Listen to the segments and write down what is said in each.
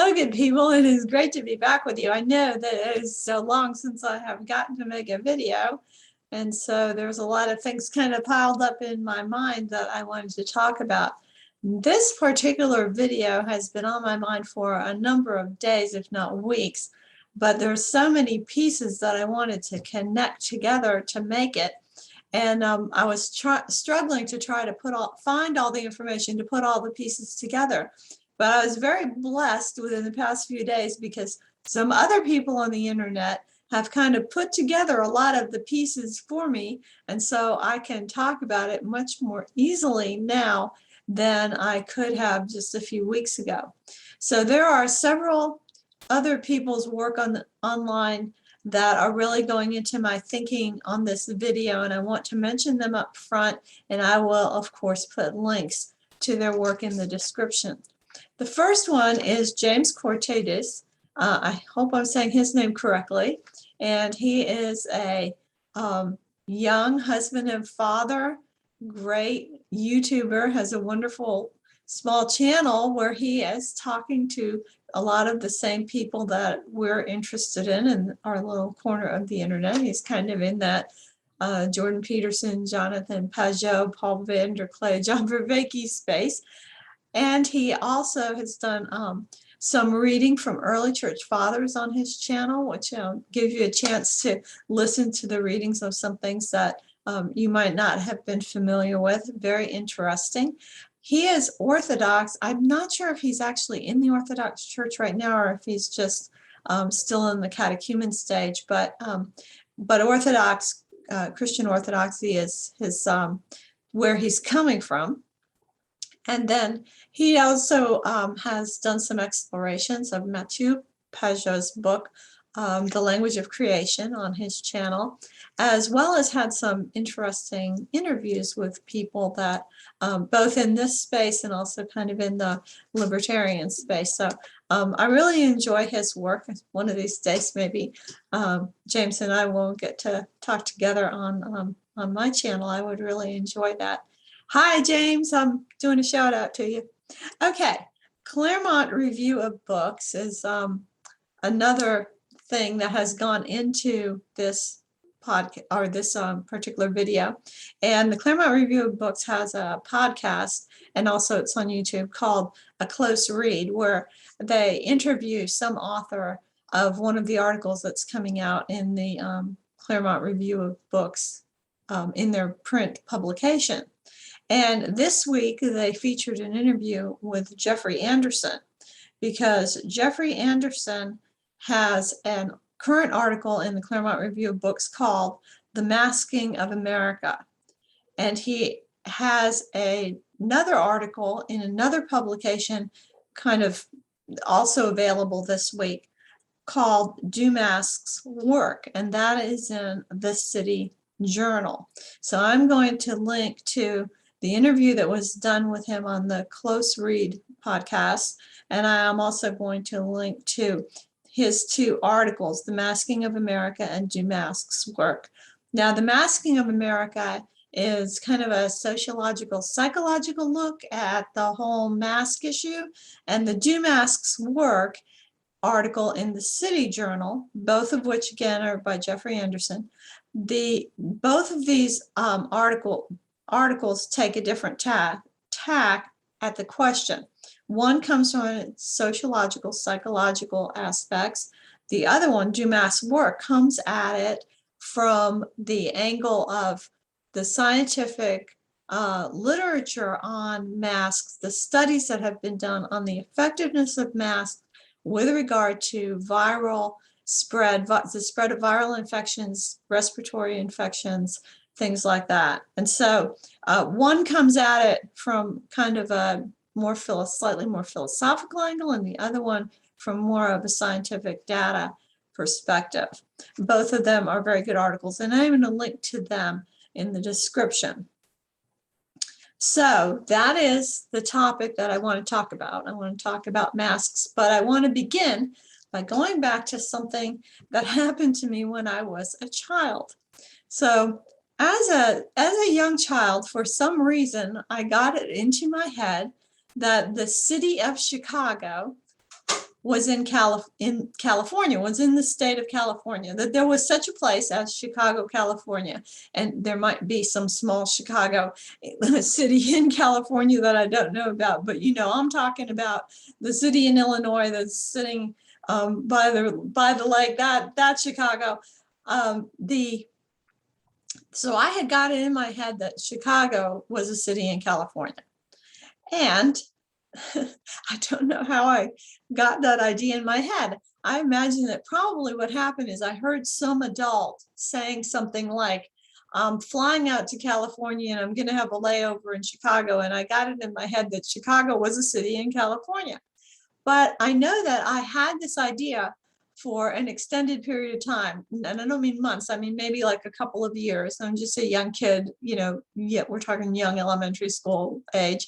Hello, good people. It is great to be back with you. I know that it is so long since I have gotten to make a video. And so there's a lot of things kind of piled up in my mind that I wanted to talk about. This particular video has been on my mind for a number of days, if not weeks, but there's so many pieces that I wanted to connect together to make it. And I was struggling to try to find all the information to put all the pieces together. But I was very blessed within the past few days because some other people on the internet have kind of put together a lot of the pieces for me. And so I can talk about it much more easily now than I could have just a few weeks ago. So there are several other people's work online that are really going into my thinking on this video, and I want to mention them up front, and I will of course put links to their work in the description. The first one is James Cortez. I hope I'm saying his name correctly, and he is a young husband and father, great YouTuber, has a wonderful small channel where he is talking to a lot of the same people that we're interested in our little corner of the internet. He's kind of in that Jordan Peterson, Jonathan Pageau, Paul VanderKlay, John Vervaeke space. And he also has done some reading from early church fathers on his channel, which gives you a chance to listen to the readings of some things that you might not have been familiar with. Very interesting. He is Orthodox. I'm not sure if he's actually in the Orthodox Church right now or if he's just still in the catechumen stage, but Orthodox, Christian Orthodoxy is his where he's coming from. And then he also has done some explorations of Mathieu Pageau's book, The Language of Creation, on his channel, as well as had some interesting interviews with people that both in this space and also kind of in the libertarian space. So I really enjoy his work. One of these days, maybe James and I will get to talk together on my channel. I would really enjoy that. Hi, James. I'm doing a shout out to you. Okay, Claremont Review of Books is another thing that has gone into this podcast or this particular video. And the Claremont Review of Books has a podcast, and also it's on YouTube, called A Close Read, where they interview some author of one of the articles that's coming out in the Claremont Review of Books in their print publication. And this week they featured an interview with Jeffrey Anderson, because Jeffrey Anderson has a current article in the Claremont Review of Books called The Masking of America. And he has another article in another publication, kind of also available this week, called Do Masks Work? And that is in the City Journal. So I'm going to link to the interview that was done with him on the Close Read podcast, and I am also going to link to his two articles, The Masking of America and Do Masks Work? Now, The Masking of America is kind of a sociological, psychological look at the whole mask issue, and the Do Masks Work article in the City Journal, both of which again are by Jeffrey Anderson. Both of these articles take a different tack at the question. One comes from its sociological, psychological aspects. The other one, Do Masks Work, comes at it from the angle of the scientific literature on masks, the studies that have been done on the effectiveness of masks with regard to viral spread, the spread of viral infections, respiratory infections, things like that. And so one comes at it from kind of a slightly more philosophical angle, and the other one from more of a scientific data perspective. Both of them are very good articles, and I'm going to link to them in the description. So that is the topic that I want to talk about. I want to talk about masks, but I want to begin by going back to something that happened to me when I was a child. So as a young child, for some reason, I got it into my head that the city of Chicago was in California, was in the state of California, that there was such a place as Chicago, California. And there might be some small Chicago city in California that I don't know about, but I'm talking about the city in Illinois that's sitting by the lake, that's Chicago. So I had got it in my head that Chicago was a city in California. And I don't know how I got that idea in my head. I imagine that probably what happened is I heard some adult saying something like, I'm flying out to California and I'm going to have a layover in Chicago. And I got it in my head that Chicago was a city in California. But I know that I had this idea for an extended period of time. And I don't mean months, I mean maybe like a couple of years. I'm just a young kid, we're talking young elementary school age.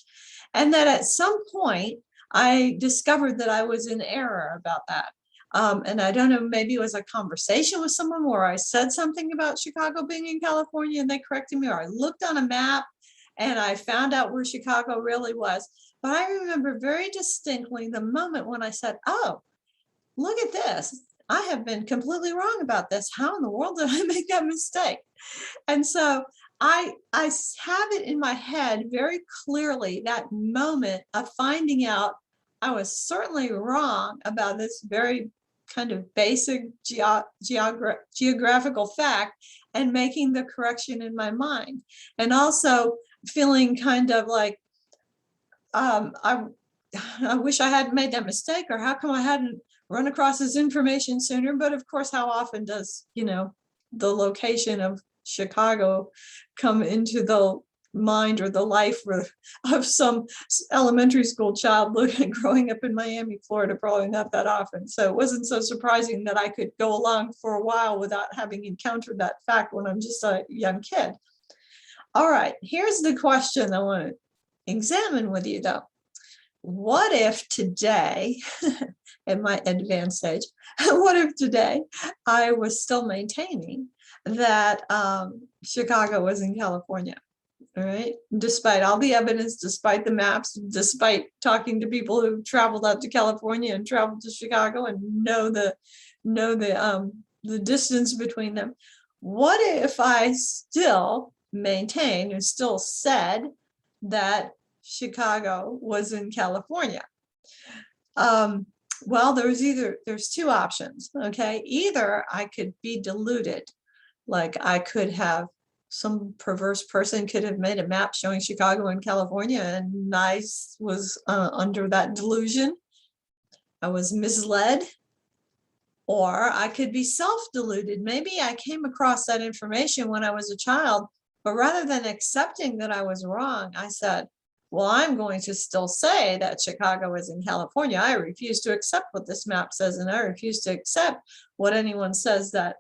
And that at some point, I discovered that I was in error about that. And I don't know, maybe it was a conversation with someone where I said something about Chicago being in California and they corrected me, or I looked on a map and I found out where Chicago really was. But I remember very distinctly the moment when I said, oh, look at this. I have been completely wrong about this. How in the world did I make that mistake? And so I have it in my head very clearly, that moment of finding out I was certainly wrong about this very kind of basic geographical fact, and making the correction in my mind. And also feeling kind of like, I wish I hadn't made that mistake, or how come I hadn't run across this information sooner? But of course, how often does, the location of Chicago come into the mind or the life of some elementary school child growing up in Miami, Florida? Probably not that often. So it wasn't so surprising that I could go along for a while without having encountered that fact when I'm just a young kid. All right, here's the question I want to examine with you though. What if today, at my advanced age, what if today I was still maintaining that Chicago was in California, all right? Despite all the evidence, despite the maps, despite talking to people who've traveled out to California and traveled to Chicago and know the distance between them. What if I still maintained and still said that Chicago was in California? Well, there's two options, okay? Either I could be deluded, like I could have, some perverse person could have made a map showing Chicago and California, and I was under that delusion. I was misled. Or I could be self-deluded. Maybe I came across that information when I was a child, but rather than accepting that I was wrong, I said, well, I'm going to still say that Chicago is in California. I refuse to accept what this map says, and I refuse to accept what anyone says that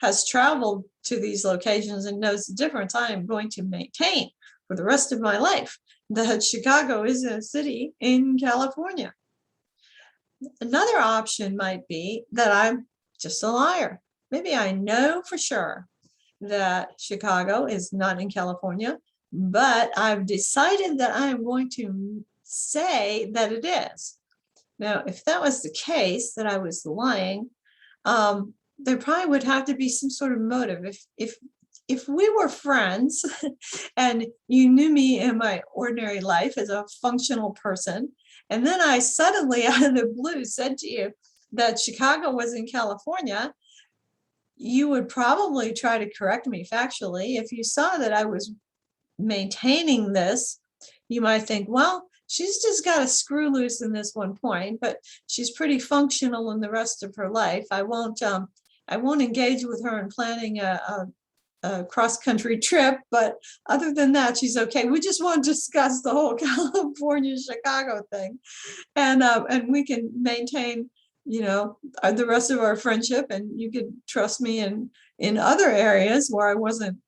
has traveled to these locations and knows the difference. I am going to maintain for the rest of my life that Chicago is a city in California. Another option might be that I'm just a liar. Maybe I know for sure that Chicago is not in California, but I've decided that I'm going to say that it is. Now, if that was the case, that I was lying, there probably would have to be some sort of motive. If we were friends and you knew me in my ordinary life as a functional person, and then I suddenly out of the blue said to you that Chicago was in California, you would probably try to correct me factually. If you saw that I was maintaining this, you might think, well, she's just got a screw loose in this one point, but she's pretty functional in the rest of her life. I won't engage with her in planning a cross-country trip, but other than that, she's okay. We just want to discuss the whole California-Chicago thing, and we can maintain, the rest of our friendship, and you could trust me in other areas where I wasn't,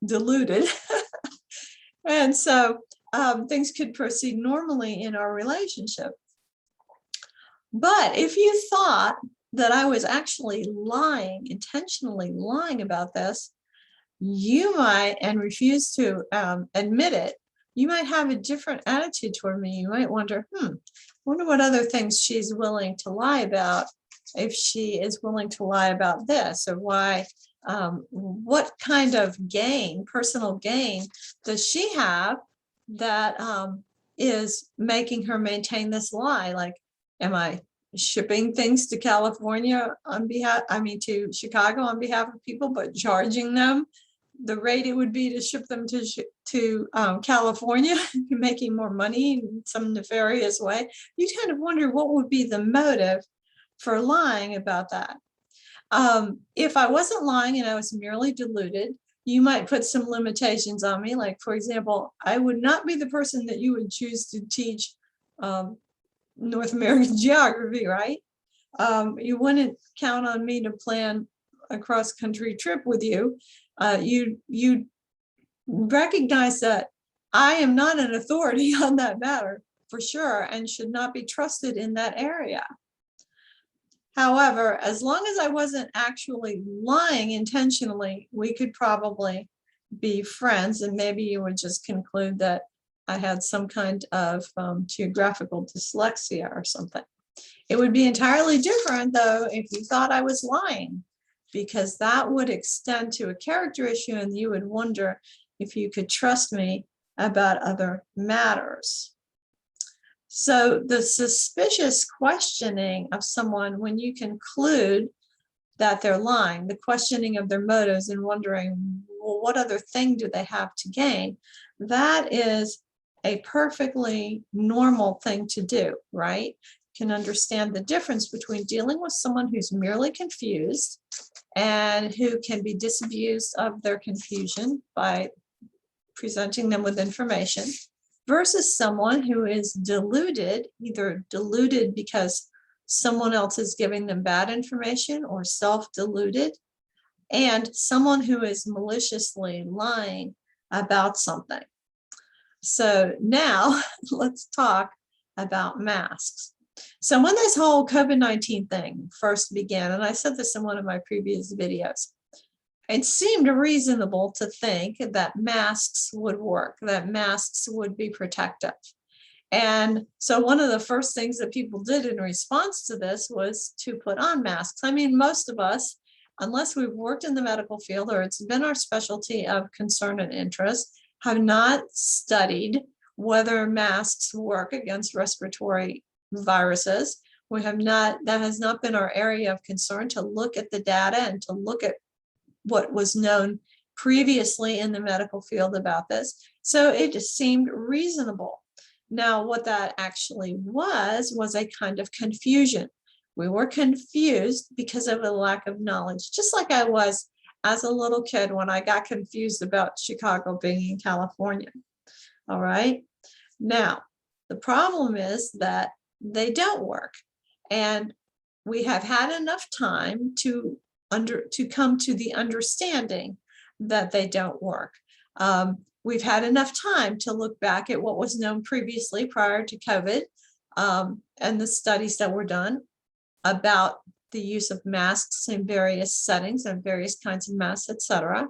deluded. And so things could proceed normally in our relationship. But if you thought that I was actually lying, intentionally lying about this, you might, and refuse to admit it, you might have a different attitude toward me. You might wonder, wonder what other things she's willing to lie about, if she is willing to lie about this, or why, what kind of gain, personal gain, does she have that is making her maintain this lie? Like, am I shipping things to California on behalf, to Chicago on behalf of people, but charging them the rate it would be to ship them to California, making more money in some nefarious way? You kind of wonder what would be the motive for lying about that. If I wasn't lying and I was merely deluded, you might put some limitations on me. Like, for example, I would not be the person that you would choose to teach North American geography, right? You wouldn't count on me to plan a cross-country trip with you. You recognize that I am not an authority on that matter, for sure, and should not be trusted in that area. However, as long as I wasn't actually lying intentionally, we could probably be friends, and maybe you would just conclude that I had some kind of geographical dyslexia or something. It would be entirely different, though, if you thought I was lying, because that would extend to a character issue, and you would wonder if you could trust me about other matters. So the suspicious questioning of someone when you conclude that they're lying, the questioning of their motives and wondering, well, what other thing do they have to gain? That is a perfectly normal thing to do, right? You can understand the difference between dealing with someone who's merely confused and who can be disabused of their confusion by presenting them with information, versus someone who is deluded, either deluded because someone else is giving them bad information, or self-deluded, and someone who is maliciously lying about something. So now let's talk about masks. So when this whole COVID-19 thing first began, and I said this in one of my previous videos, it seemed reasonable to think that masks would work, that masks would be protective. And so one of the first things that people did in response to this was to put on masks. I mean, most of us, unless we've worked in the medical field or it's been our specialty of concern and interest, have not studied whether masks work against respiratory viruses. We have not, that has not been our area of concern, to look at the data and to look at what was known previously in the medical field about this. So it just seemed reasonable. Now, what that actually was a kind of confusion. We were confused because of a lack of knowledge, just like I was as a little kid when I got confused about Chicago being in California. All right. Now, the problem is that they don't work. And we have had enough time to come to the understanding that they don't work. We've had enough time to look back at what was known previously prior to COVID, and the studies that were done about the use of masks in various settings and various kinds of masks, etc.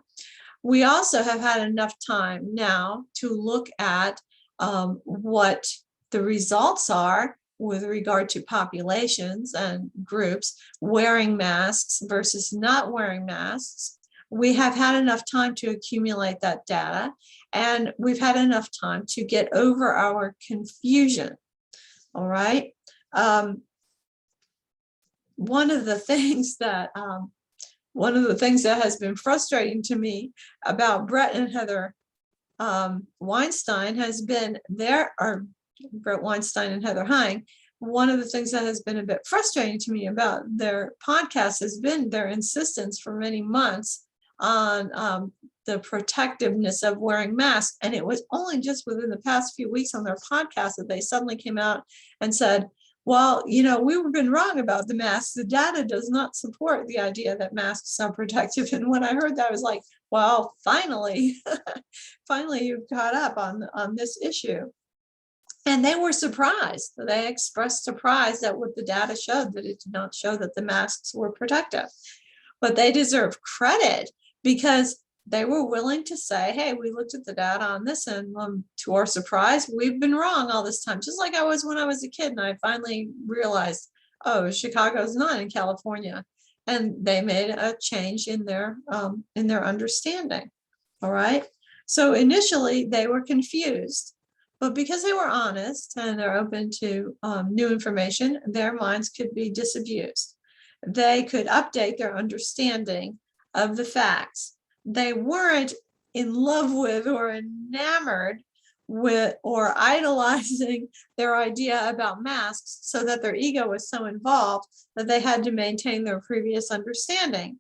We also have had enough time now to look at what the results are with regard to populations and groups wearing masks versus not wearing masks. We have had enough time to accumulate that data, and we've had enough time to get over our confusion. All right. One of the things that has been frustrating to me about Brett and Heather Weinstein has been Brett Weinstein and Heather Hine. One of the things that has been a bit frustrating to me about their podcast has been their insistence for many months on the protectiveness of wearing masks. And it was only just within the past few weeks on their podcast that they suddenly came out and said, well, you know, we've been wrong about the masks. The data does not support the idea that masks are protective. And when I heard that, I was like, well, finally, finally you've caught up on this issue. And they were surprised. They expressed surprise at what the data showed, that it did not show that the masks were protective. But they deserve credit because they were willing to say, hey, we looked at the data on this, and to our surprise, we've been wrong all this time. Just like I was when I was a kid, and I finally realized, oh, Chicago's not in California. And they made a change in their understanding. All right. So initially they were confused, but because they were honest and they're open to new information, their minds could be disabused. They could update their understanding of the facts. They weren't in love with or enamored with or idolizing their idea about masks, so that their ego was so involved that they had to maintain their previous understanding.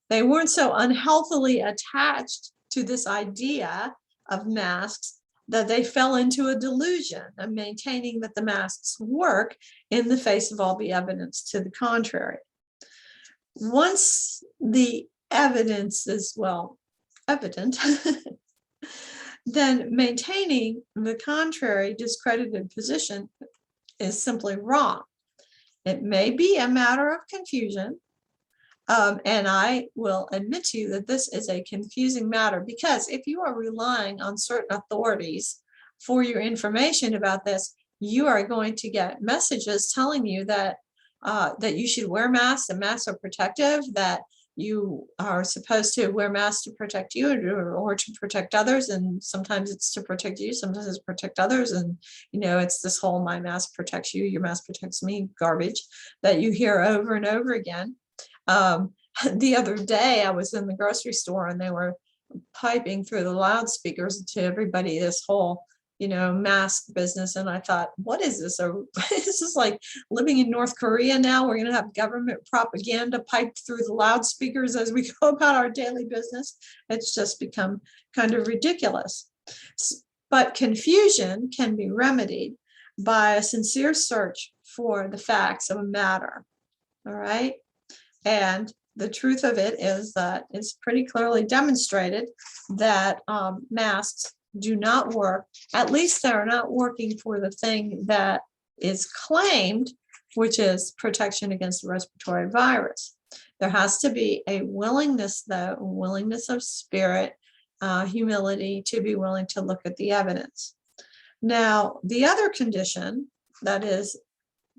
They weren't so unhealthily attached to this idea of masks that they fell into a delusion of maintaining that the masks work in the face of all the evidence to the contrary. Once the evidence is, well, evident, then maintaining the contrary discredited position is simply wrong. It may be a matter of confusion, and I will admit to you that this is a confusing matter, because if you are relying on certain authorities for your information about this, you are going to get messages telling you that that you should wear masks, and masks are protective, that you are supposed to wear masks to protect you or to protect others. And sometimes it's to protect you, sometimes it's to protect others. And, you know, it's this whole my mask protects you, your mask protects me garbage that you hear over and over again. The other day I was in the grocery store and they were piping through the loudspeakers to everybody this whole, you know, mask business. And I thought, what is this? Is this like living in North Korea now? We're going to have government propaganda piped through the loudspeakers as we go about our daily business. It's just become kind of ridiculous. But confusion can be remedied by a sincere search for the facts of a matter. All right. And the truth of it is that it's pretty clearly demonstrated that masks do not work. At least they're not working for the thing that is claimed, which is protection against the respiratory virus. There has to be a willingness, though, willingness of spirit, humility, to be willing to look at the evidence. Now, the other condition, that is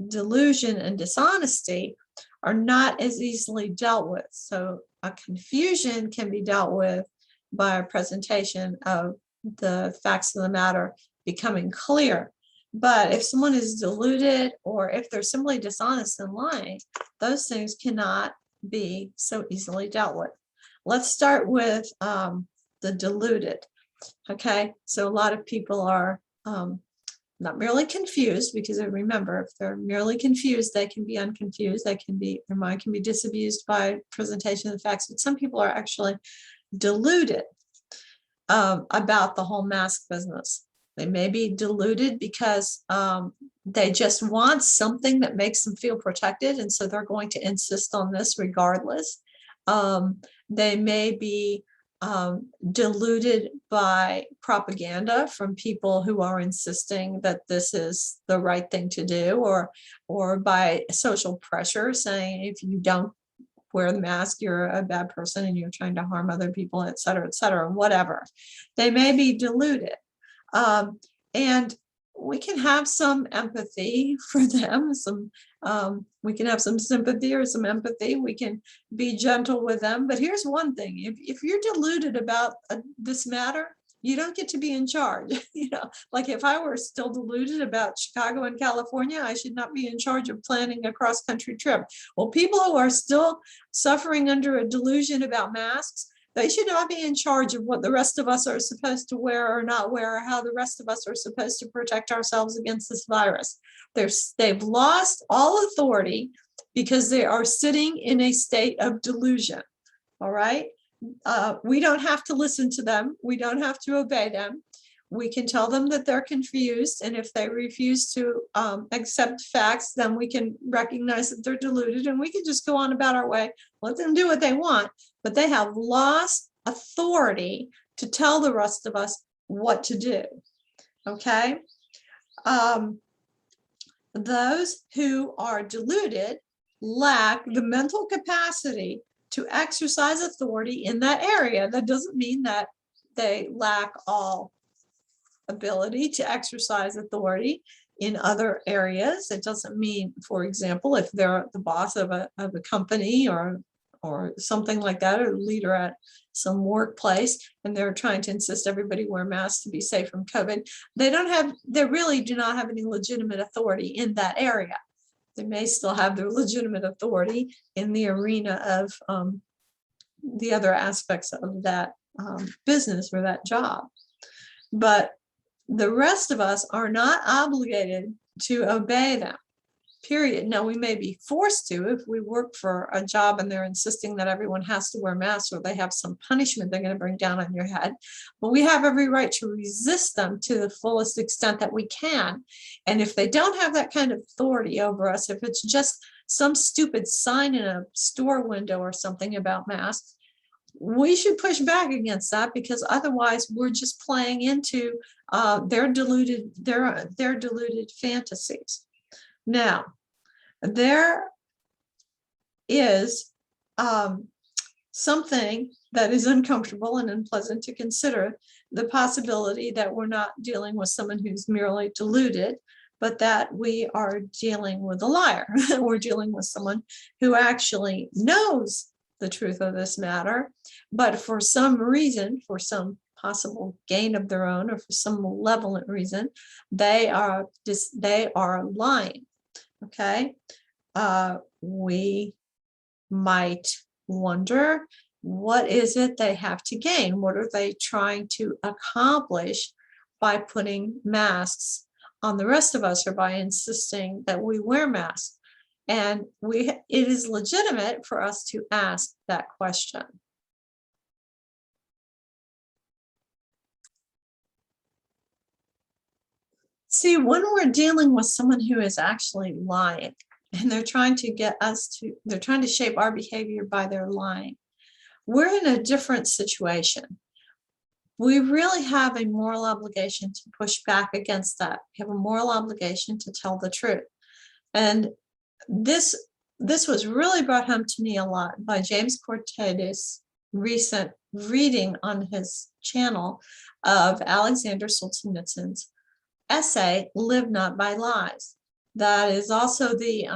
delusion and dishonesty, are not as easily dealt with. So a confusion can be dealt with by a presentation of the facts of the matter becoming clear. But if someone is deluded, or if they're simply dishonest and lying, those things cannot be so easily dealt with. Let's start with the deluded. Okay, so a lot of people are not merely confused, because remember, if they're merely confused, they can be unconfused. Their mind can be disabused by presentation of the facts. But some people are actually deluded about the whole mask business. They may be deluded because they just want something that makes them feel protected, and so they're going to insist on this regardless. They may be deluded by propaganda from people who are insisting that this is the right thing to do, or by social pressure saying if you don't wear the mask, you're a bad person and you're trying to harm other people, et cetera, whatever. They may be deluded. And we can have some empathy for them, we can have some sympathy or some empathy. We can be gentle with them. But here's one thing: if you're deluded about this matter, you don't get to be in charge. You know, like if I were still deluded about Chicago and California, I should not be in charge of planning a cross-country trip. Well, people who are still suffering under a delusion about masks, they should not be in charge of what the rest of us are supposed to wear or not wear, or how the rest of us are supposed to protect ourselves against this virus. They've lost all authority because they are sitting in a state of delusion. All right. We don't have to listen to them. We don't have to obey them. We can tell them that they're confused. And if they refuse to accept facts, then we can recognize that they're deluded, and we can just go on about our way, let them do what they want. But they have lost authority to tell the rest of us what to do. Okay. Those who are deluded lack the mental capacity to exercise authority in that area. That doesn't mean that they lack all ability to exercise authority in other areas. It doesn't mean, for example, if they're the boss of a company or something like that, or leader at some workplace, and they're trying to insist everybody wear masks to be safe from COVID, they really do not have any legitimate authority in that area. They may still have their legitimate authority in the arena of the other aspects of that business or that job. But the rest of us are not obligated to obey them, period. Now, we may be forced to if we work for a job and they're insisting that everyone has to wear masks, or they have some punishment they're going to bring down on your head. But we have every right to resist them to the fullest extent that we can. And if they don't have that kind of authority over us, if it's just some stupid sign in a store window or something about masks, we should push back against that, because otherwise we're just playing into their deluded fantasies. Now, there is something that is uncomfortable and unpleasant to consider, the possibility that we're not dealing with someone who's merely deluded, but that we are dealing with a liar. We're dealing with someone who actually knows the truth of this matter, but for some reason, for some possible gain of their own, or for some malevolent reason, they are lying. Okay, we might wonder, what is it they have to gain? What are they trying to accomplish by putting masks on the rest of us, or by insisting that we wear masks? And it is legitimate for us to ask that question. See, when we're dealing with someone who is actually lying, and they're trying to shape our behavior by their lying, we're in a different situation. We really have a moral obligation to push back against that. We have a moral obligation to tell the truth. And this was really brought home to me a lot by James Cortez' recent reading on his channel of Alexander Solzhenitsyn's essay, "Live Not by Lies." That is also the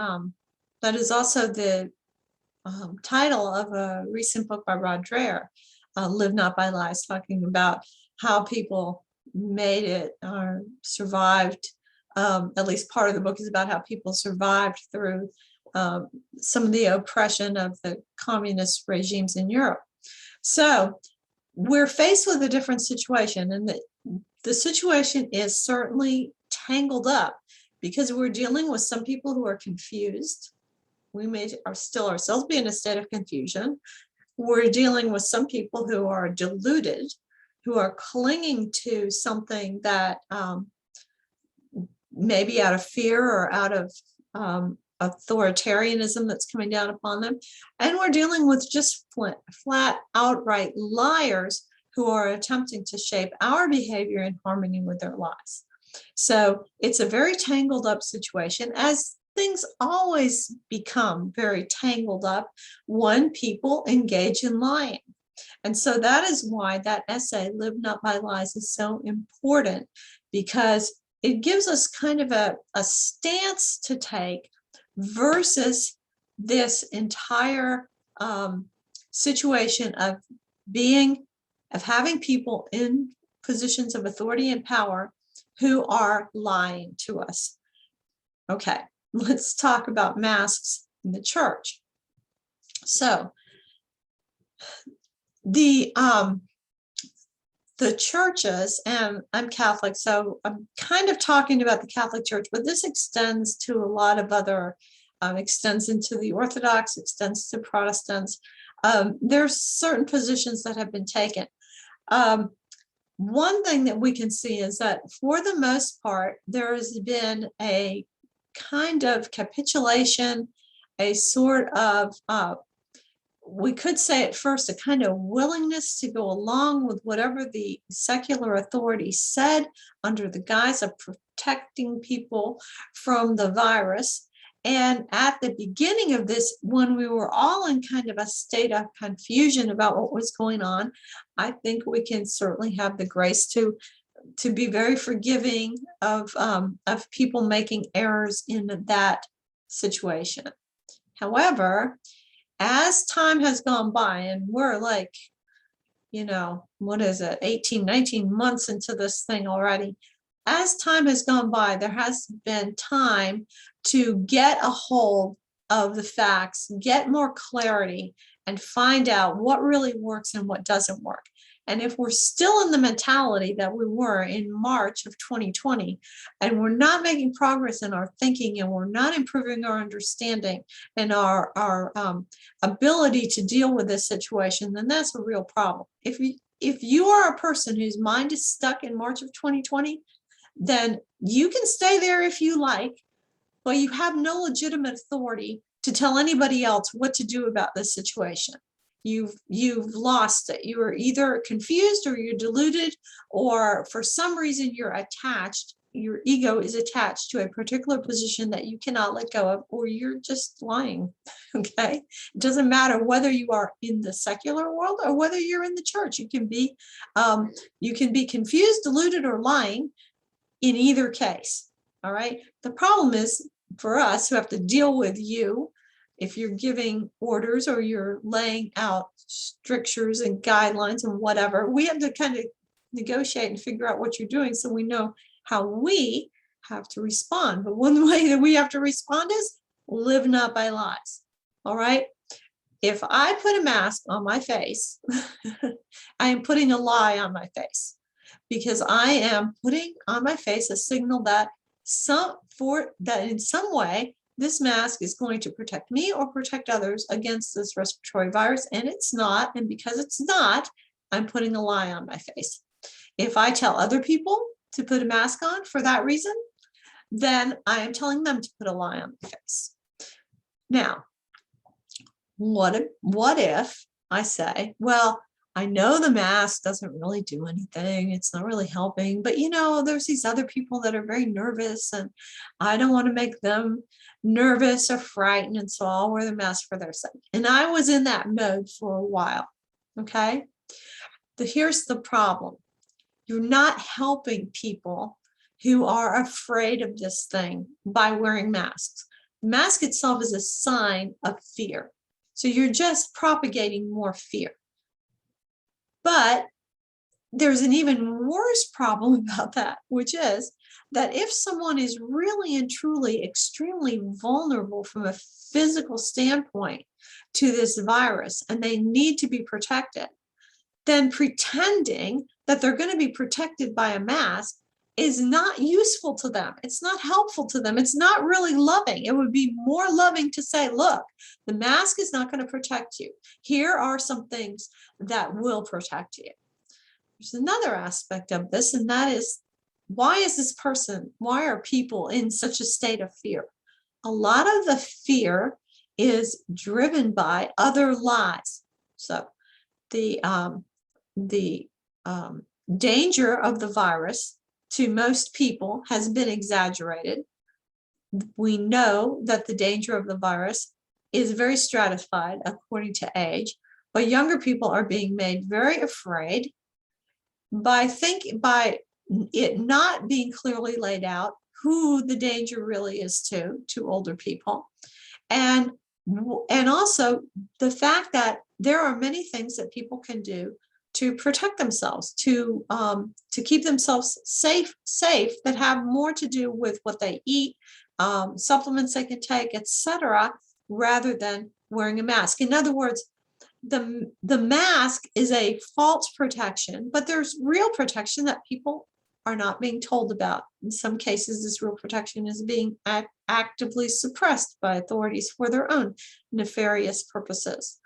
title of a recent book by Rod Dreher, "Live Not by Lies," talking about how people made it or survived. At least part of the book is about how people survived through some of the oppression of the communist regimes in Europe. So we're faced with a different situation, and the situation is certainly tangled up, because we're dealing with some people who are confused. We may still ourselves be in a state of confusion. We're dealing with some people who are deluded, who are clinging to something that maybe out of fear or out of authoritarianism that's coming down upon them. And we're dealing with just flat outright liars who are attempting to shape our behavior in harmony with their lies. So it's a very tangled up situation, as things always become very tangled up when people engage in lying. And so that is why that essay, "Live Not by Lies," is so important, because it gives us kind of a stance to take versus this entire situation of having people in positions of authority and power who are lying to us. Okay, let's talk about masks in the church. So the churches, and I'm Catholic, so I'm kind of talking about the Catholic Church, but this extends to a lot of other, extends into the Orthodox, extends to Protestants. There's certain positions that have been taken. One thing that we can see is that for the most part, there has been a kind of capitulation, a sort of we could say at first a kind of willingness to go along with whatever the secular authorities said under the guise of protecting people from the virus. And at the beginning of this, when we were all in kind of a state of confusion about what was going on, I think we can certainly have the grace to be very forgiving of people making errors in that situation. However, as time has gone by, and we're like, what is it, 18, 19 months into this thing already. As time has gone by, there has been time to get a hold of the facts, get more clarity, and find out what really works and what doesn't work. And if we're still in the mentality that we were in March of 2020, and we're not making progress in our thinking, and we're not improving our understanding and our ability to deal with this situation, then that's a real problem. If you are a person whose mind is stuck in March of 2020, then you can stay there if you like, but you have no legitimate authority to tell anybody else what to do about this situation. You've lost it. You are either confused, or you're deluded, or for some reason you're attached. Your ego is attached to a particular position that you cannot let go of, or you're just lying. Okay, it doesn't matter whether you are in the secular world or whether you're in the church. You can be confused, deluded, or lying in either case. All right. The problem is for us who have to deal with you. If you're giving orders or you're laying out strictures and guidelines and whatever, we have to kind of negotiate and figure out what you're doing so we know how we have to respond. But one way that we have to respond is live not by lies. All right. If I put a mask on my face, I am putting a lie on my face, because I am putting on my face a signal that in some way this mask is going to protect me or protect others against this respiratory virus, and it's not. And because it's not, I'm putting a lie on my face. If I tell other people to put a mask on for that reason, then I am telling them to put a lie on my face. Now, what if I say, well, I know the mask doesn't really do anything. It's not really helping. But, there's these other people that are very nervous, and I don't want to make them nervous or frightened. And so I'll wear the mask for their sake. And I was in that mode for a while. Okay. Here's the problem. You're not helping people who are afraid of this thing by wearing masks. The mask itself is a sign of fear. So you're just propagating more fear. But there's an even worse problem about that, which is that if someone is really and truly extremely vulnerable from a physical standpoint to this virus and they need to be protected, then pretending that they're going to be protected by a mask is not useful to them. It's not helpful to them. It's not really loving. It would be more loving to say, look, the mask is not going to protect you. Here are some things that will protect you. There's another aspect of this, and that is, why are people in such a state of fear? A lot of the fear is driven by other lies. So the danger of the virus to most people has been exaggerated. We know that the danger of the virus is very stratified according to age, but younger people are being made very afraid by it not being clearly laid out who the danger really is to older people. And also the fact that there are many things that people can do to protect themselves, to keep themselves safe, that have more to do with what they eat, supplements they can take, etc., rather than wearing a mask. In other words, the mask is a false protection, but there's real protection that people are not being told about. In some cases, this real protection is being actively suppressed by authorities for their own nefarious purposes.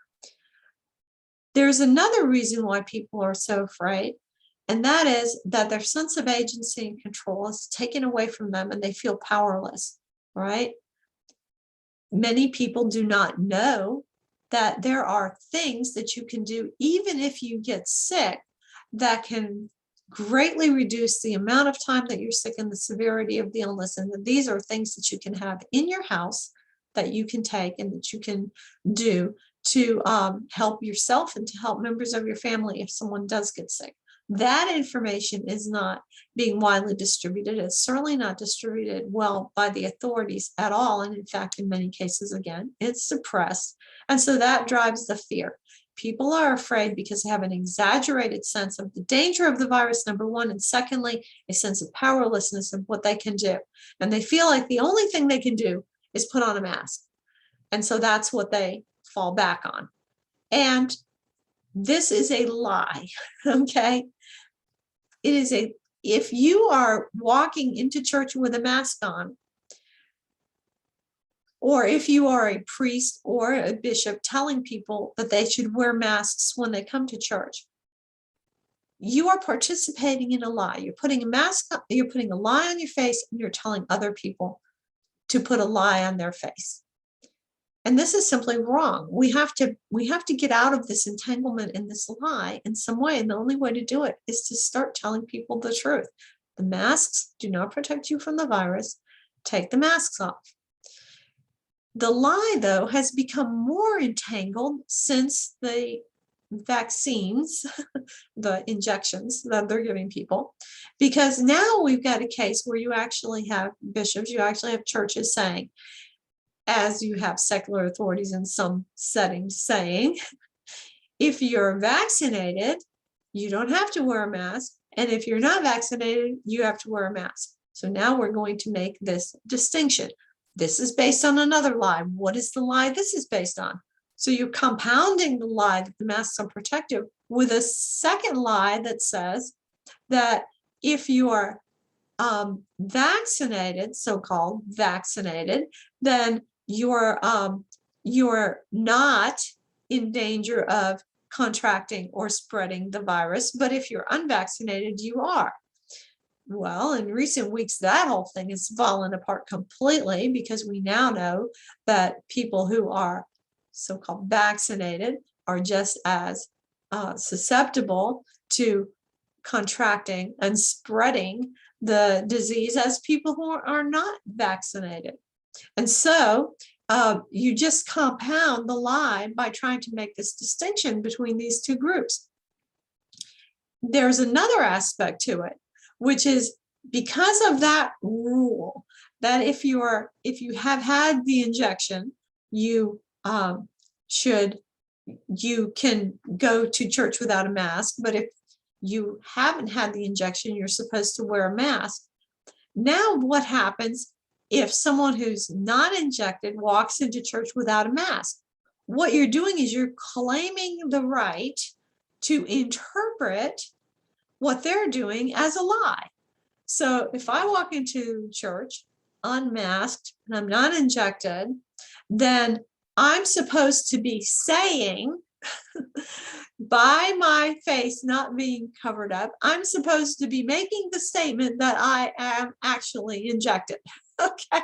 There's another reason why people are so afraid, and that is that their sense of agency and control is taken away from them and they feel powerless, right? Many people do not know that there are things that you can do even if you get sick that can greatly reduce the amount of time that you're sick and the severity of the illness. And that these are things that you can have in your house that you can take and that you can do to help yourself and to help members of your family if someone does get sick. That information is not being widely distributed. It's certainly not distributed well by the authorities at all. And in fact, in many cases, again, it's suppressed. And so that drives the fear. People are afraid because they have an exaggerated sense of the danger of the virus, number one, and secondly, a sense of powerlessness of what they can do. And they feel like the only thing they can do is put on a mask. And so that's what they fall back on. And this is a lie, okay? It is if you are walking into church with a mask on, or if you are a priest or a bishop telling people that they should wear masks when they come to church, you are participating in a lie. You're putting a mask on, you're putting a lie on your face, and you're telling other people to put a lie on their face. And this is simply wrong. We have to get out of this entanglement in this lie in some way. And the only way to do it is to start telling people the truth. The masks do not protect you from the virus. Take the masks off. The lie, though, has become more entangled since the vaccines, the injections that they're giving people, because now we've got a case where you actually have bishops, you actually have churches saying, as you have secular authorities in some settings saying, if you're vaccinated, you don't have to wear a mask. And if you're not vaccinated, you have to wear a mask. So now we're going to make this distinction. This is based on another lie. What is the lie this is based on? So you're compounding the lie that the masks are protective with a second lie that says that if you are vaccinated, so-called vaccinated, then you're not in danger of contracting or spreading the virus. But if you're unvaccinated, you are. Well, in recent weeks, that whole thing has fallen apart completely, because we now know that people who are so-called vaccinated are just as susceptible to contracting and spreading the disease as people who are not vaccinated. And so you just compound the lie by trying to make this distinction between these two groups. There's another aspect to it, which is because of that rule that if you have had the injection, you can go to church without a mask. But if you haven't had the injection, you're supposed to wear a mask. Now what happens if someone who's not injected walks into church without a mask? What you're doing is you're claiming the right to interpret what they're doing as a lie. So if I walk into church unmasked and I'm not injected, then I'm supposed to be saying, by my face not being covered up, I'm supposed to be making the statement that I am actually injected. Okay.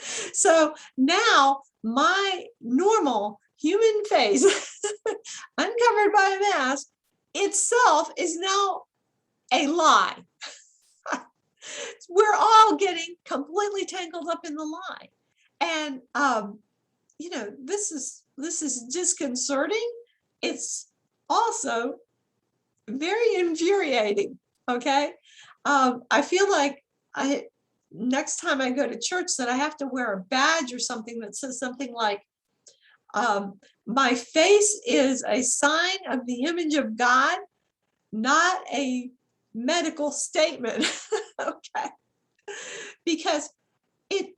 So now my normal human face, uncovered by a mask, itself is now a lie. We're all getting completely tangled up in the lie. And, this is disconcerting. It's also very infuriating. Okay. I feel like next time I go to church that I have to wear a badge or something that says something like, my face is a sign of the image of God, not a medical statement. Okay. Because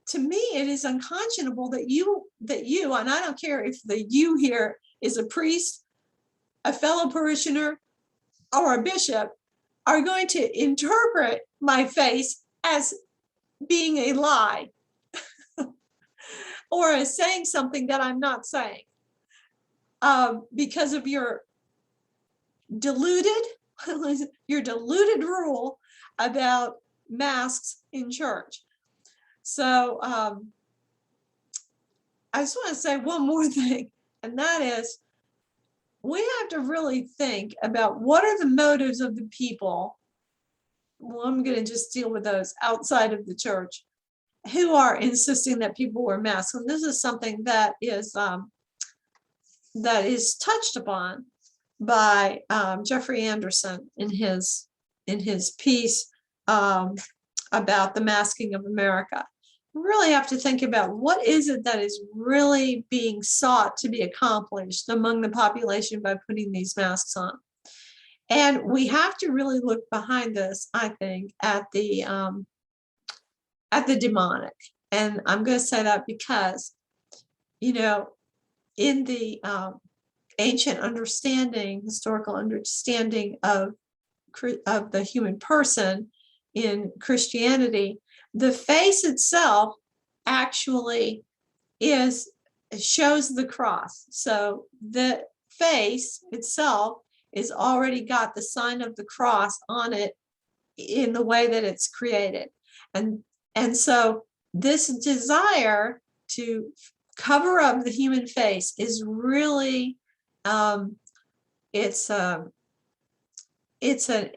to me, it is unconscionable that you, and I don't care if the you here is a priest, a fellow parishioner, or a bishop, are going to interpret my face as being a lie or as saying something that I'm not saying because of your deluded rule about masks in church. So I just want to say one more thing, and that is we have to really think about what are the motives of the people. Well, I'm going to just deal with those outside of the church who are insisting that people wear masks. And this is something that is touched upon by Jeffrey Anderson in his piece about the masking of America. We really have to think about what is it that is really being sought to be accomplished among the population by putting these masks on. And we have to really look behind this, I think, at the demonic. And I'm going to say that because, you know, in the ancient understanding, historical understanding of the human person in Christianity, the face itself actually shows the cross. So the face itself is already got the sign of the cross on it in the way that it's created. And so this desire to cover up the human face is really it's an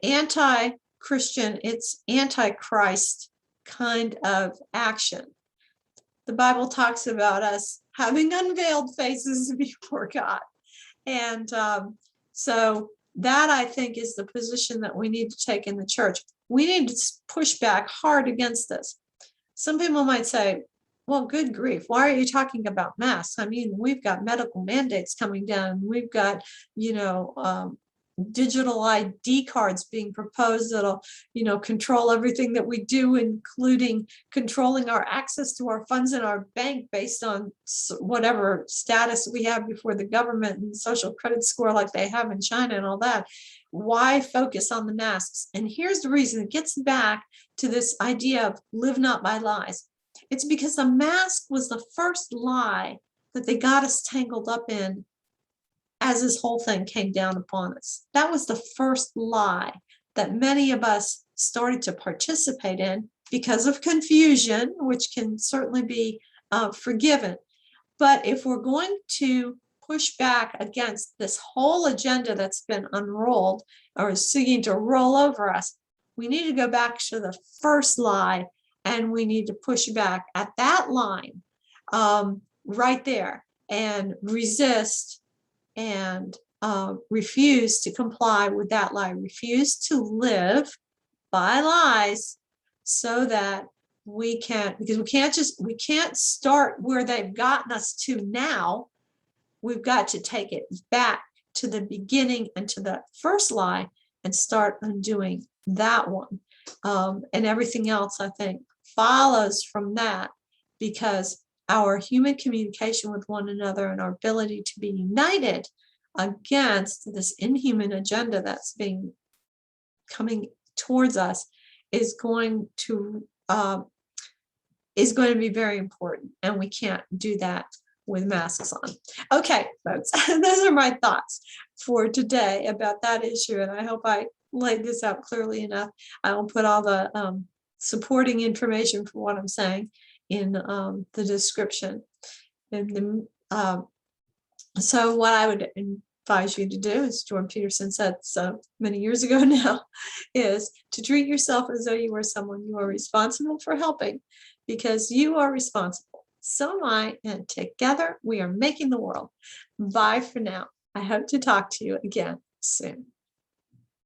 anti-Christian, it's anti-Christ kind of action. The Bible talks about us having unveiled faces before God. And so that, I think, is the position that we need to take in the church. We need to push back hard against this. Some people might say, well, good grief, why are you talking about masks? I mean, we've got medical mandates coming down. We've got, digital ID cards being proposed that'll, control everything that we do, including controlling our access to our funds in our bank based on whatever status we have before the government and social credit score like they have in China and all that. Why focus on the masks? And here's the reason. It gets back to this idea of live not by lies. It's because the mask was the first lie that they got us tangled up in as this whole thing came down upon us. That was the first lie that many of us started to participate in because of confusion, which can certainly be forgiven. But if we're going to push back against this whole agenda that's been unrolled or is seeking to roll over us, we need to go back to the first lie, and we need to push back at that line right there and resist and refuse to comply with that lie, refuse to live by lies, so that we can't, because we can't start where they've gotten us to now. We've got to take it back to the beginning and to the first lie and start undoing that one. And everything else, I think, follows from that, because our human communication with one another and our ability to be united against this inhuman agenda that's coming towards us is going to be very important, and we can't do that with masks on. Okay, folks, those are my thoughts for today about that issue, and I hope I laid this out clearly enough. I will put all the supporting information for what I'm saying in the description. And so what I would advise you to do, as Jordan Peterson said so many years ago now, is to treat yourself as though you were someone you are responsible for helping, because you are responsible. So am I, and together we are making the world. Bye for now. I hope to talk to you again soon.